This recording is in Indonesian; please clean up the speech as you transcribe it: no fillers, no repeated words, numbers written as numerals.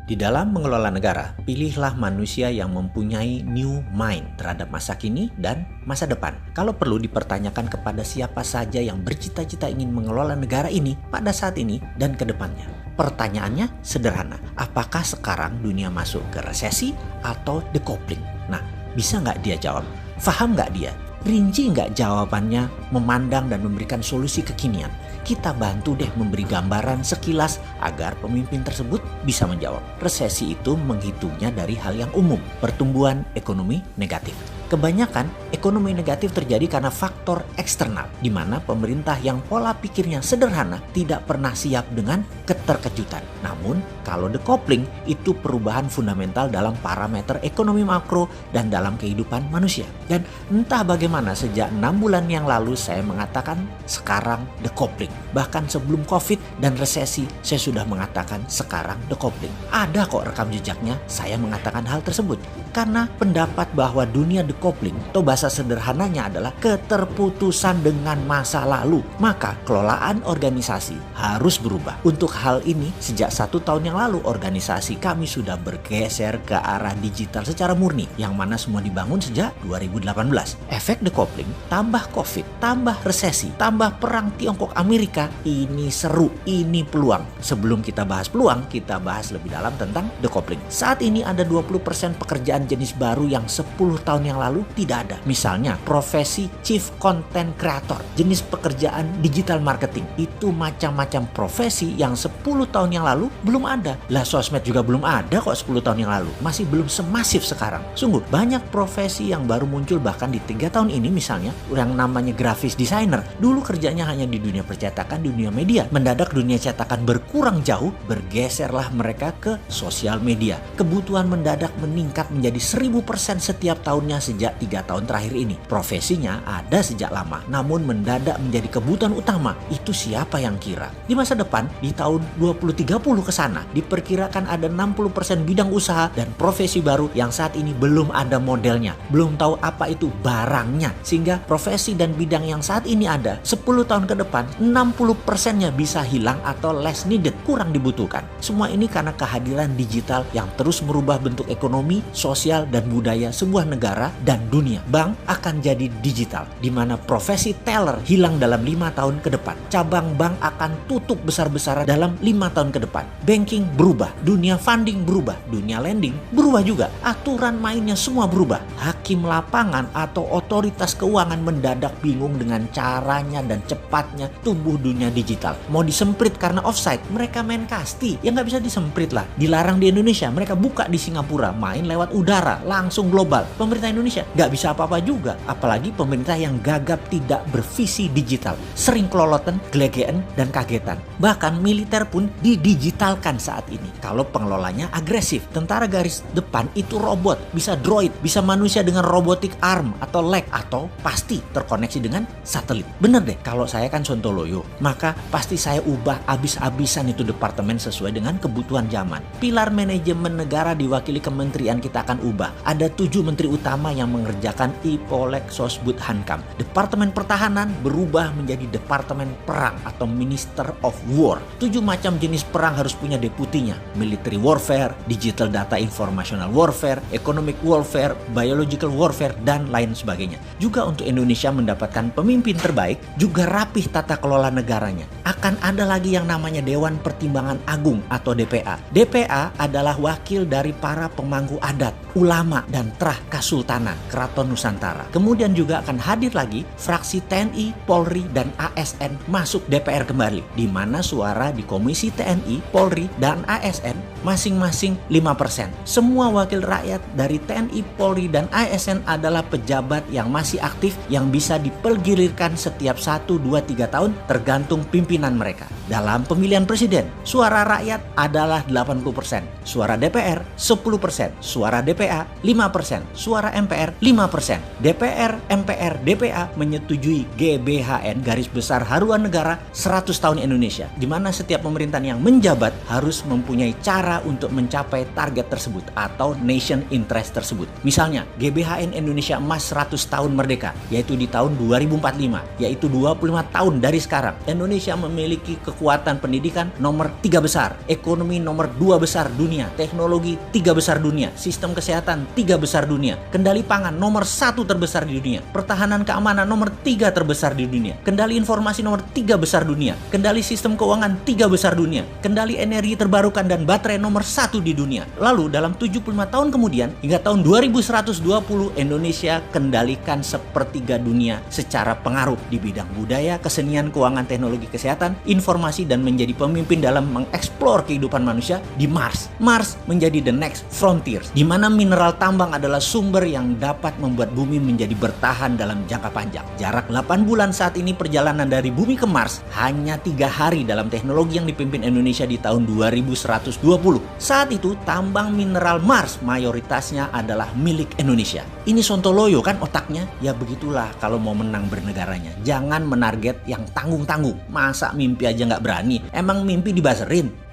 Di dalam mengelola negara, pilihlah manusia yang mempunyai new mind terhadap masa kini dan masa depan. Kalau perlu dipertanyakan kepada siapa saja yang bercita-cita ingin mengelola negara ini pada saat ini dan ke depannya. Pertanyaannya sederhana, apakah sekarang dunia masuk ke resesi atau decoupling? Nah, bisa nggak dia jawab? Faham nggak dia? Rinci nggak jawabannya, memandang dan memberikan solusi kekinian? Kita bantu deh memberi gambaran sekilas agar pemimpin tersebut bisa menjawab. Resesi itu menghitungnya dari hal yang umum, pertumbuhan ekonomi negatif. Kebanyakan ekonomi negatif terjadi karena faktor eksternal, di mana pemerintah yang pola pikirnya sederhana tidak pernah siap dengan keterkejutan. Namun, kalau decoupling itu perubahan fundamental dalam parameter ekonomi makro dan dalam kehidupan manusia. Dan entah bagaimana sejak 6 bulan yang lalu saya mengatakan sekarang decoupling. Bahkan sebelum COVID dan resesi saya sudah mengatakan sekarang decoupling. Ada kok rekam jejaknya saya mengatakan hal tersebut. Karena pendapat bahwa dunia decoupling atau bahasa sederhananya adalah keterputusan dengan masa lalu. Maka kelolaan organisasi harus berubah. Untuk hal ini sejak 1 tahun yang lalu organisasi kami sudah bergeser ke arah digital secara murni. Yang mana semua dibangun sejak 2018. Efek decoupling tambah COVID, tambah resesi, tambah perang Tiongkok Amerika. Ini seru, ini peluang. Sebelum kita bahas peluang, kita bahas lebih dalam tentang decoupling. Saat ini ada 20% pekerjaan jenis baru yang 10 tahun yang lalu tidak ada. Misalnya profesi Chief Content Creator, jenis pekerjaan digital marketing. Itu macam-macam profesi yang 10 tahun yang lalu belum ada. Lah sosmed juga belum ada kok 10 tahun yang lalu. Masih belum semasif sekarang. Sungguh banyak profesi yang baru muncul bahkan di 3 tahun ini, misalnya yang namanya graphics designer. Dulu kerjanya hanya di dunia percetakan, di dunia media. Mendadak dunia cetakan berkurang jauh, bergeserlah mereka ke sosial media. Kebutuhan mendadak meningkat menjadi 1000% setiap tahunnya sejak 3 tahun terakhir ini. Profesinya ada sejak lama, namun mendadak menjadi kebutuhan utama. Itu siapa yang kira? Di masa depan, di tahun 2030 ke sana, diperkirakan ada 60% bidang usaha dan profesi baru yang saat ini belum ada modelnya. Belum tahu apa itu barangnya. Sehingga profesi dan bidang yang saat ini ada, 10 tahun ke depan, 60%-nya bisa hilang atau less needed, kurang dibutuhkan. Semua ini karena kehadiran digital yang terus merubah bentuk ekonomi, sosial, dan budaya sebuah negara dan dunia. Bank akan jadi digital, di mana profesi teller hilang dalam 5 tahun ke depan. Cabang bank akan tutup besar-besaran dalam 5 tahun ke depan. Banking berubah, dunia funding berubah, dunia lending berubah juga. Aturan mainnya semua berubah. Hakim lapangan atau otoritas keuangan mendadak bingung dengan caranya dan cepatnya tumbuh dunia digital. Mau disemprit karena offside, mereka main kasti. Ya nggak bisa disemprit lah. Dilarang di Indonesia, mereka buka di Singapura, main lewat udara, langsung global. Pemerintah Indonesia nggak bisa apa-apa juga. Apalagi pemerintah yang gagap tidak bervisi digital. Sering keloloten, gelegean, dan kagetan. Bahkan militer pun didigitalkan saat ini. Kalau pengelolanya agresif. Tentara garis depan itu robot, bisa droid, bisa manusia dengan robotic arm atau leg, atau pasti terkoneksi dengan satelit. Bener deh, kalau saya kan sontoloyo, maka pasti saya ubah abis-abisan itu departemen sesuai dengan kebutuhan zaman. Pilar manajemen negara diwakili kementerian kita akan ubah. Ada 7 menteri utama yang mengerjakan Ipolek Sosbud Hankam. Departemen pertahanan berubah menjadi departemen perang atau Minister of War. 7 macam jenis perang harus punya deputinya. Military warfare, digital data informational warfare, economic warfare, biological warfare, dan lain sebagainya. Juga untuk Indonesia mendapatkan pemimpin terbaik, juga rapih tata kelola negaranya. Akan ada lagi yang namanya Dewan Pertimbangan Agung atau DPA. DPA adalah wakil dari para pemangku adat, ulama, dan trah Kasultanan Keraton Nusantara. Kemudian juga akan hadir lagi fraksi TNI, Polri, dan ASN masuk DPR kembali, di mana suara di Komisi TNI, Polri, dan ASN masing-masing 5%. Semua wakil rakyat dari TNI, Polri, dan ASN adalah pejabat yang masih aktif yang bisa dipergilirkan setiap 1, 2, 3 tahun tergantung pimpinan mereka. Dalam pemilihan presiden, suara rakyat adalah 80%, suara DPR 10%, suara DPA 5%, suara MPR MPR 5%. DPR, MPR, DPA menyetujui GBHN garis besar haluan negara 100 tahun Indonesia, di mana setiap pemerintahan yang menjabat harus mempunyai cara untuk mencapai target tersebut atau nation interest tersebut. Misalnya, GBHN Indonesia Emas 100 tahun merdeka, yaitu di tahun 2045, yaitu 25 tahun dari sekarang. Indonesia memiliki kekuatan pendidikan nomor 3 besar, ekonomi nomor 2 besar dunia, teknologi 3 besar dunia, sistem kesehatan 3 besar dunia, kendali pangan nomor 1 terbesar di dunia, pertahanan keamanan nomor 3 terbesar di dunia, kendali informasi nomor 3 besar dunia, kendali sistem keuangan 3 besar dunia, kendali energi terbarukan dan baterai nomor 1 di dunia. Lalu dalam 75 tahun kemudian, hingga tahun 2120, Indonesia kendalikan sepertiga dunia secara pengaruh di bidang budaya, kesenian, keuangan, teknologi, kesehatan, informasi, dan menjadi pemimpin dalam mengeksplor kehidupan manusia di Mars. Mars menjadi the next frontier, di mana mineral tambang adalah sumber yang dapat membuat bumi menjadi bertahan dalam jangka panjang. Jarak 8 bulan saat ini perjalanan dari bumi ke Mars hanya 3 hari dalam teknologi yang dipimpin Indonesia di tahun 2120. Saat itu tambang mineral Mars mayoritasnya adalah milik Indonesia. Ini sontoloyo kan otaknya? Ya begitulah kalau mau menang bernegaranya. Jangan menarget yang tanggung-tanggung. Masa mimpi aja nggak berani? Emang mimpi dibaserin?